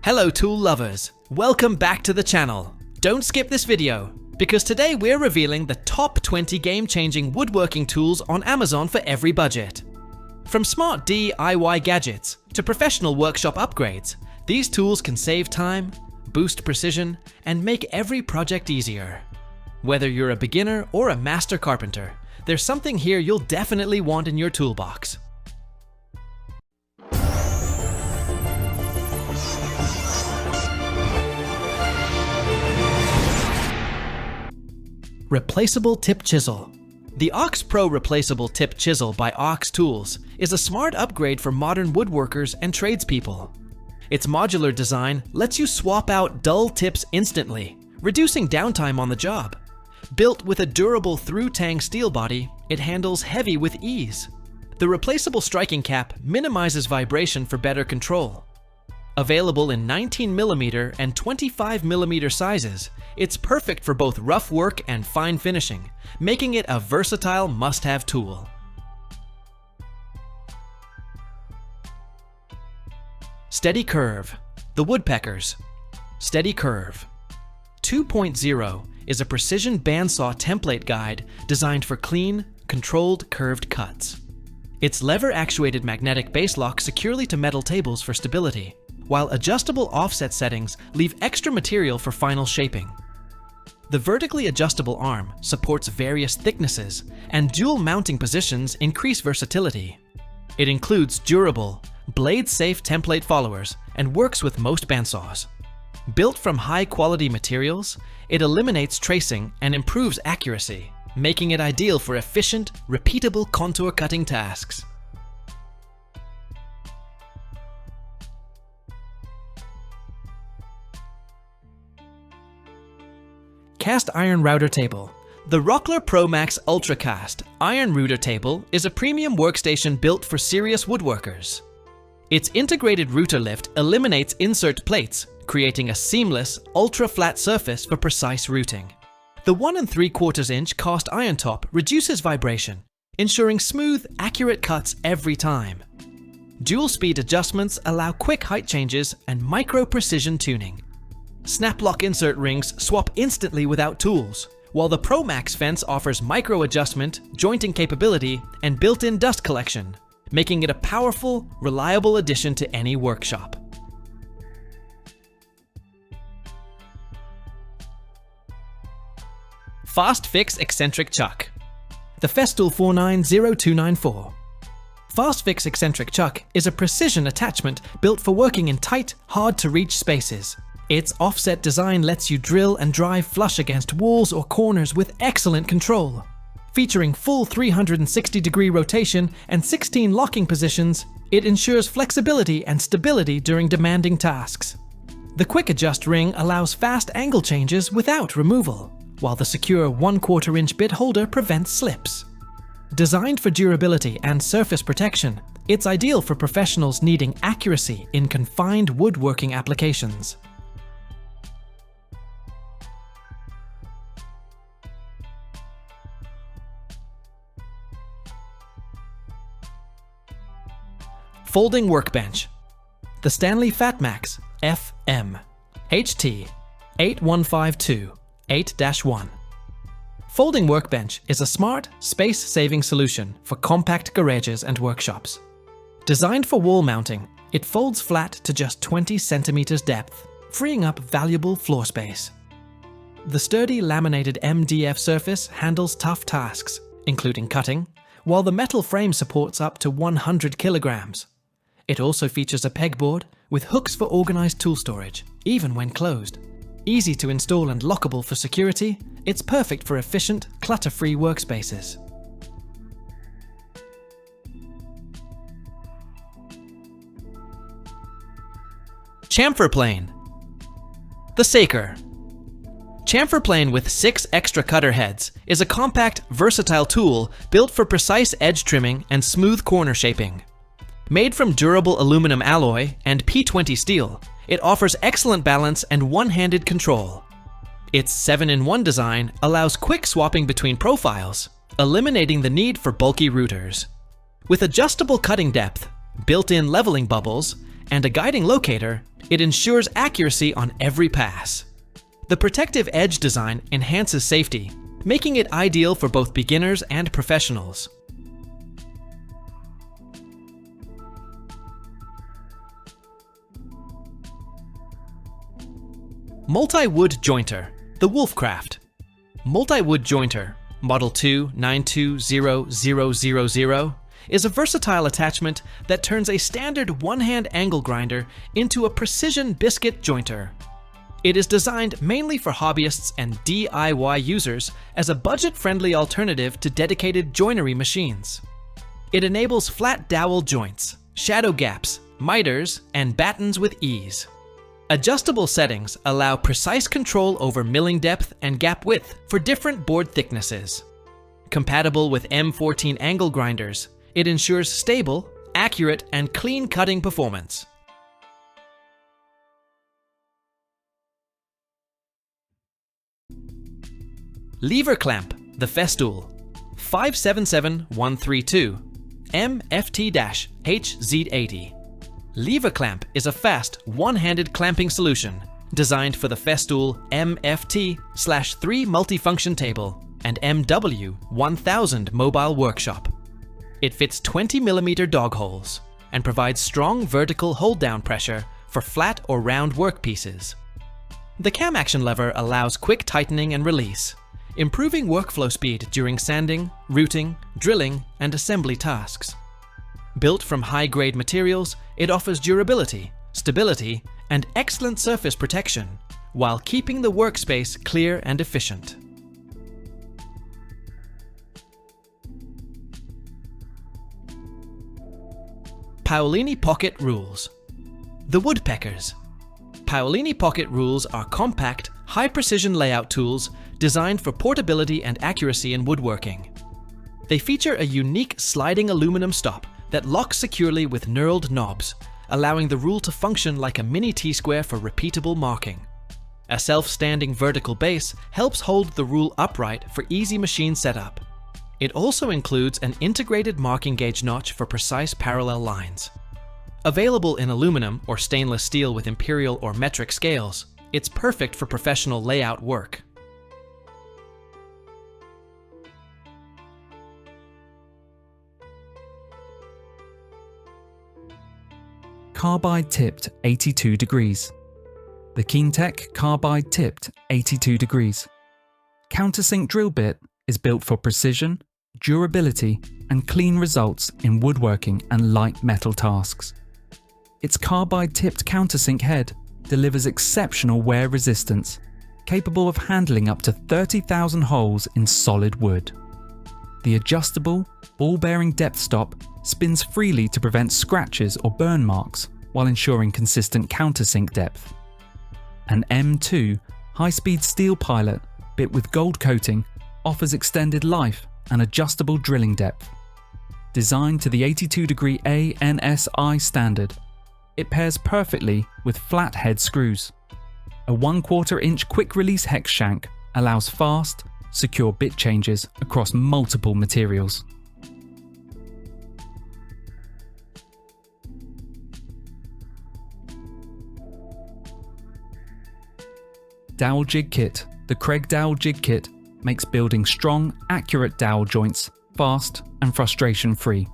Hello tool lovers, welcome back to the channel. Don't skip this video, because today we're revealing the top 20 game-changing woodworking tools on Amazon for every budget. From smart DIY gadgets to professional workshop upgrades, these tools can save time, boost precision, and make every project easier. Whether you're a beginner or a master carpenter, there's something here you'll definitely want in your toolbox. Replaceable Tip Chisel. The Ox Pro Replaceable Tip Chisel by Ox Tools is a smart upgrade for modern woodworkers and tradespeople. Its modular design lets you swap out dull tips instantly, reducing downtime on the job. Built with a durable through-tang steel body, it handles heavy with ease. The replaceable striking cap minimizes vibration for better control. Available in 19mm and 25mm sizes, it's perfect for both rough work and fine finishing, making it a versatile must-have tool. SteadyCURVE, the Woodpeckers SteadyCURVE 2.0 is a precision bandsaw template guide designed for clean, controlled curved cuts. Its lever-actuated magnetic base locks securely to metal tables for stability, while adjustable offset settings leave extra material for final shaping. The vertically adjustable arm supports various thicknesses, and dual mounting positions increase versatility. It includes durable, blade-safe template followers and works with most bandsaws. Built from high-quality materials, it eliminates tracing and improves accuracy, making it ideal for efficient, repeatable contour cutting tasks. Cast Iron Router Table. The Rockler ProMax UltraCast Iron Router Table is a premium workstation built for serious woodworkers. Its integrated router lift eliminates insert plates, creating a seamless, ultra-flat surface for precise routing. The 1 3/4 inch cast iron top reduces vibration, ensuring smooth, accurate cuts every time. Dual speed adjustments allow quick height changes and micro-precision tuning. Snap-lock insert rings swap instantly without tools, while the ProMax fence offers micro-adjustment, jointing capability, and built-in dust collection, making it a powerful, reliable addition to any workshop. FastFix Eccentric Chuck. The Festool 490294. FastFix Eccentric Chuck is a precision attachment built for working in tight, hard-to-reach spaces. Its offset design lets you drill and drive flush against walls or corners with excellent control. Featuring full 360-degree rotation and 16 locking positions, it ensures flexibility and stability during demanding tasks. The Quick Adjust ring allows fast angle changes without removal, while the secure 1/4 inch bit holder prevents slips. Designed for durability and surface protection, it's ideal for professionals needing accuracy in confined woodworking applications. Folding Workbench. The Stanley FatMax FM HT 8152-8-1. Folding Workbench is a smart, space-saving solution for compact garages and workshops. Designed for wall mounting, it folds flat to just 20 centimeters depth, freeing up valuable floor space. The sturdy laminated MDF surface handles tough tasks, including cutting, while the metal frame supports up to 100 kilograms. It also features a pegboard with hooks for organized tool storage, even when closed. Easy to install and lockable for security, it's perfect for efficient, clutter-free workspaces. Chamfer plane. The Saker. Chamfer plane with 6 extra cutter heads is a compact, versatile tool built for precise edge trimming and smooth corner shaping. Made from durable aluminum alloy and P20 steel, it offers excellent balance and one-handed control. Its 7-in-1 design allows quick swapping between profiles, eliminating the need for bulky routers. With adjustable cutting depth, built-in leveling bubbles, and a guiding locator, It ensures accuracy on every pass. The protective edge design enhances safety, making it ideal for both beginners and professionals. Multi-wood jointer, the Wolfcraft. Multi-wood jointer, Model 2920000, is a versatile attachment that turns a standard one-hand angle grinder into a precision biscuit jointer. It is designed mainly for hobbyists and DIY users as a budget-friendly alternative to dedicated joinery machines. It enables flat dowel joints, shadow gaps, miters, and battens with ease. Adjustable settings allow precise control over milling depth and gap width for different board thicknesses. Compatible with M14 angle grinders, it ensures stable, accurate, and clean cutting performance. Lever clamp, the Festool. 577132, MFT-HZ80. Lever clamp is a fast, one-handed clamping solution designed for the Festool MFT/3 multifunction table and MW1000 mobile workshop. It fits 20mm dog holes and provides strong vertical hold-down pressure for flat or round workpieces. The cam action lever allows quick tightening and release, improving workflow speed during sanding, routing, drilling, and assembly tasks. Built from high-grade materials, it offers durability, stability, and excellent surface protection, while keeping the workspace clear and efficient. Paolini Pocket Rules. The Woodpeckers. Paolini Pocket Rules are compact, high-precision layout tools designed for portability and accuracy in woodworking. They feature a unique sliding aluminum stop that locks securely with knurled knobs, allowing the rule to function like a mini T-square for repeatable marking. A self-standing vertical base helps hold the rule upright for easy machine setup. It also includes an integrated marking gauge notch for precise parallel lines. Available in aluminum or stainless steel with imperial or metric scales, it's perfect for professional layout work. Carbide Tipped 82 degrees. The Eccentric Carbide Tipped 82 degrees. Countersink drill bit is built for precision, durability, and clean results in woodworking and light metal tasks. Its carbide tipped countersink head delivers exceptional wear resistance, capable of handling up to 30,000 holes in solid wood. The adjustable, ball-bearing depth stop spins freely to prevent scratches or burn marks while ensuring consistent countersink depth. An M2 high-speed steel pilot bit with gold coating offers extended life and adjustable drilling depth. Designed to the 82-degree ANSI standard, it pairs perfectly with flat head screws. A 1/4 inch quick-release hex shank allows fast, secure bit changes across multiple materials. Dowel Jig Kit. The Kreg Dowel Jig Kit makes building strong, accurate dowel joints fast and frustration-free.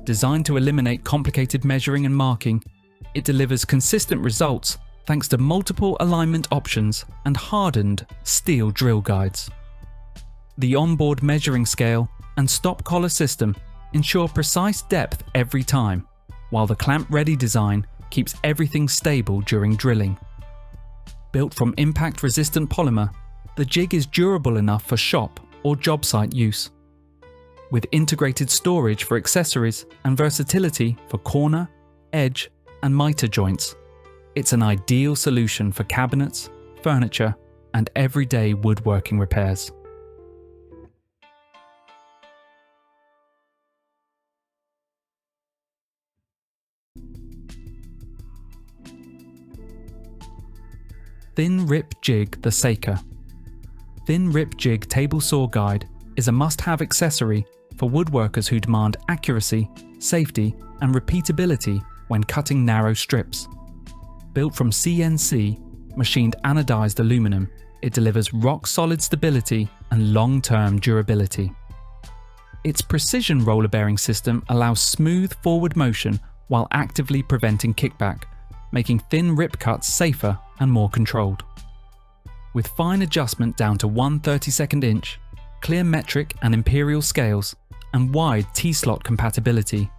Designed to eliminate complicated measuring and marking, it delivers consistent results thanks to multiple alignment options and hardened steel drill guides. The onboard measuring scale and stop collar system ensure precise depth every time, while the clamp-ready design keeps everything stable during drilling. Built from impact-resistant polymer, the jig is durable enough for shop or job site use. With integrated storage for accessories and versatility for corner, edge, and miter joints, it's an ideal solution for cabinets, furniture, and everyday woodworking repairs. Thin Rip Jig the Saker. Thin Rip Jig Table Saw Guide is a must-have accessory for woodworkers who demand accuracy, safety, and repeatability when cutting narrow strips. Built from CNC, machined anodized aluminum, it delivers rock-solid stability and long-term durability. Its precision roller bearing system allows smooth forward motion while actively preventing kickback, making thin rip cuts safer and more controlled. With fine adjustment down to 1/32 inch, clear metric and imperial scales, and wide T-slot compatibility,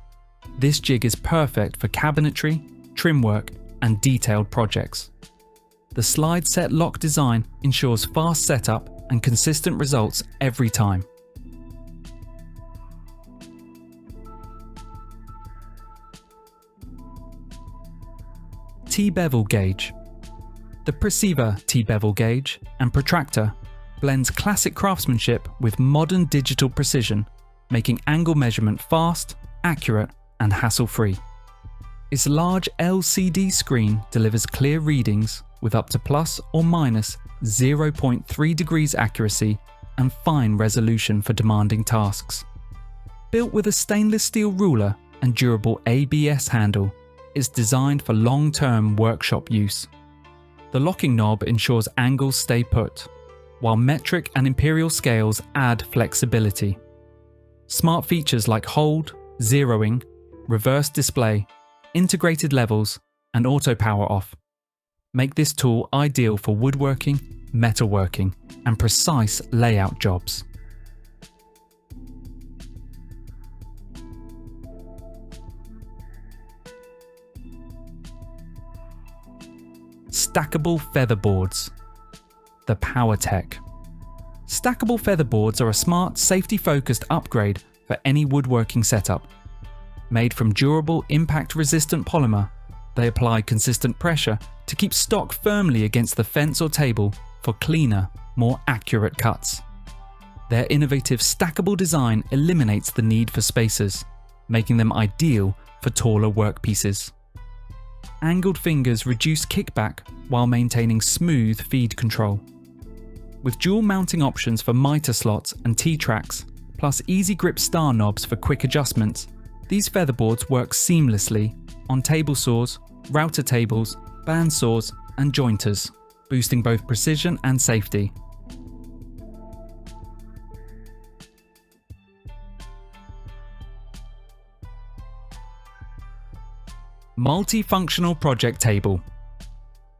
this jig is perfect for cabinetry, trim work, and detailed projects. The slide set lock design ensures fast setup and consistent results every time. T-Bevel gauge. The Preciva T-Bevel gauge and Protractor blends classic craftsmanship with modern digital precision, making angle measurement fast, accurate, and hassle-free. Its large LCD screen delivers clear readings with up to plus or minus 0.3 degrees accuracy and fine resolution for demanding tasks. Built with a stainless steel ruler and durable ABS handle, it's designed for long-term workshop use. The locking knob ensures angles stay put, while metric and imperial scales add flexibility. Smart features like hold, zeroing, reverse display, integrated levels, and auto power off make this tool ideal for woodworking, metalworking, and precise layout jobs. Stackable featherboards. The POWERTEC. Stackable featherboards are a smart, safety-focused upgrade for any woodworking setup. Made from durable, impact-resistant polymer, they apply consistent pressure to keep stock firmly against the fence or table for cleaner, more accurate cuts. Their innovative stackable design eliminates the need for spacers, making them ideal for taller workpieces. Angled fingers reduce kickback while maintaining smooth feed control. With dual mounting options for mitre slots and T-tracks, plus easy grip star knobs for quick adjustments, these featherboards work seamlessly on table saws, router tables, band saws, and jointers, boosting both precision and safety. Multifunctional project table.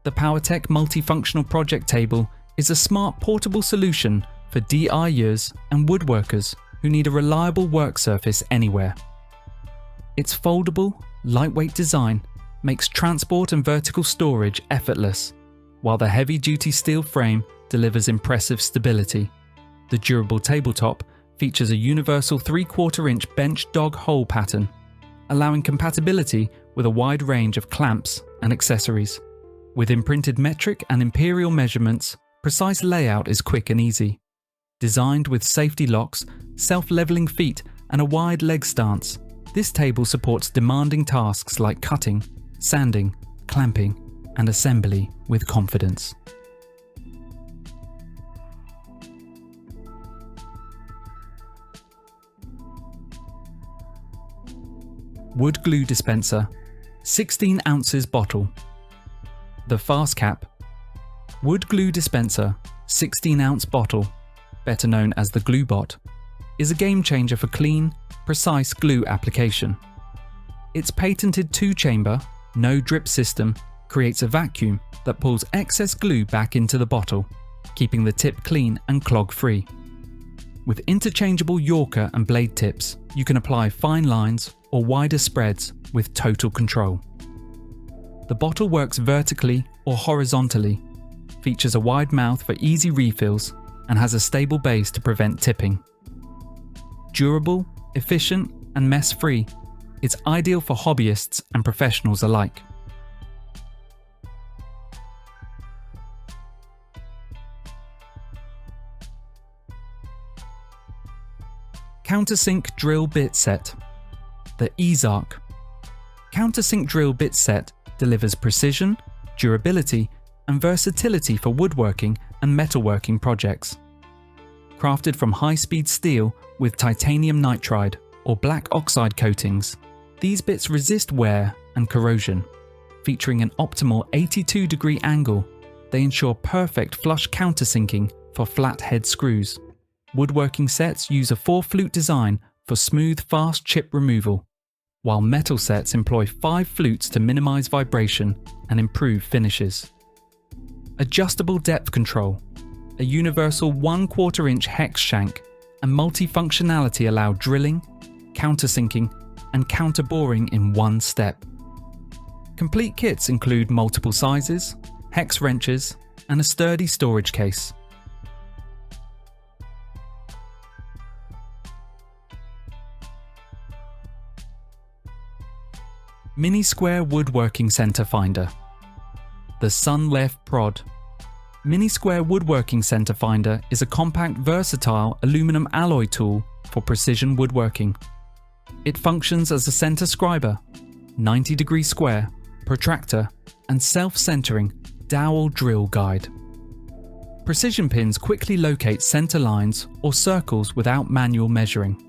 The POWERTEC multifunctional project table is a smart portable solution for DIYers and woodworkers who need a reliable work surface anywhere. Its foldable, lightweight design makes transport and vertical storage effortless, while the heavy-duty steel frame delivers impressive stability. The durable tabletop features a universal 3/4-inch bench dog hole pattern, allowing compatibility with a wide range of clamps and accessories. With imprinted metric and imperial measurements, precise layout is quick and easy. Designed with safety locks, self-leveling feet, and a wide leg stance, this table supports demanding tasks like cutting, sanding, clamping, and assembly with confidence. Wood glue dispenser, 16 ounces bottle. The Fastcap. Wood glue dispenser, 16-ounce bottle, better known as the GlueBot, is a game changer for clean, precise glue application. Its patented 2-chamber, no-drip system creates a vacuum that pulls excess glue back into the bottle, keeping the tip clean and clog-free. With interchangeable Yorker and blade tips, you can apply fine lines or wider spreads with total control. The bottle works vertically or horizontally, features a wide mouth for easy refills, and has a stable base to prevent tipping. Durable, efficient, and mess-free, it's ideal for hobbyists and professionals alike. Countersink drill bit set. The EZARC. Countersink drill bit set delivers precision, durability, and versatility for woodworking and metalworking projects. Crafted from high-speed steel with titanium nitride or black oxide coatings, these bits resist wear and corrosion, Featuring an optimal 82-degree angle, they ensure perfect flush countersinking for flat head screws. Woodworking sets use a 4-flute design for smooth, fast chip removal, while metal sets employ 5 flutes to minimize vibration and improve finishes. Adjustable depth control, a universal 1/4 inch hex shank, and multifunctionality allow drilling, countersinking, and counterboring in one step. Complete kits include multiple sizes, hex wrenches, and a sturdy storage case. Mini Square Woodworking Center Finder. The Sunlfprod. Mini Square Woodworking Center Finder is a compact, versatile aluminum alloy tool for precision woodworking. It functions as a center scriber, 90-degree square, protractor, and self-centering dowel drill guide. Precision pins quickly locate center lines or circles without manual measuring.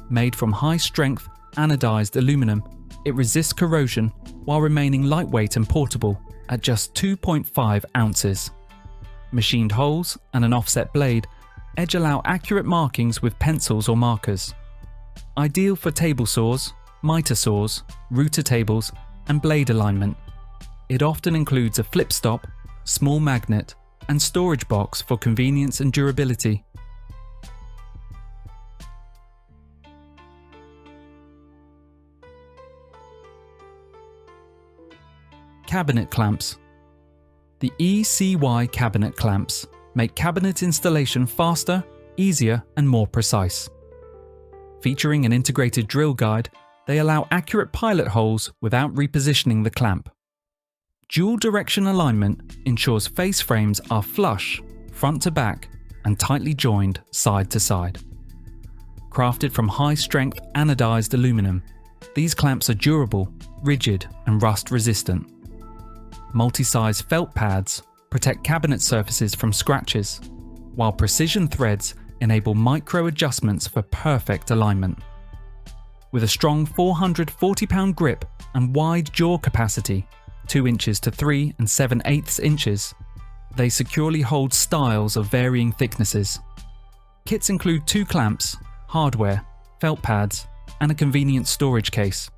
Made from high-strength anodized aluminum, it resists corrosion while remaining lightweight and portable at just 2.5 ounces. Machined holes and an offset blade edge allow accurate markings with pencils or markers. Ideal for table saws, miter saws, router tables, and blade alignment. It often includes a flip stop, small magnet, and storage box for convenience and durability. Cabinet clamps. The ECY Cabinet Clamps make cabinet installation faster, easier, and more precise. Featuring an integrated drill guide, they allow accurate pilot holes without repositioning the clamp. Dual direction alignment ensures face frames are flush, front to back, and tightly joined side to side. Crafted from high-strength anodized aluminum, these clamps are durable, rigid, and rust-resistant. Multi-size felt pads protect cabinet surfaces from scratches, while precision threads enable micro adjustments for perfect alignment. With a strong 440-pound grip and wide jaw capacity, 2 inches to 3 7/8 inches, they securely hold styles of varying thicknesses. Kits include 2 clamps, hardware, felt pads, and a convenient storage case.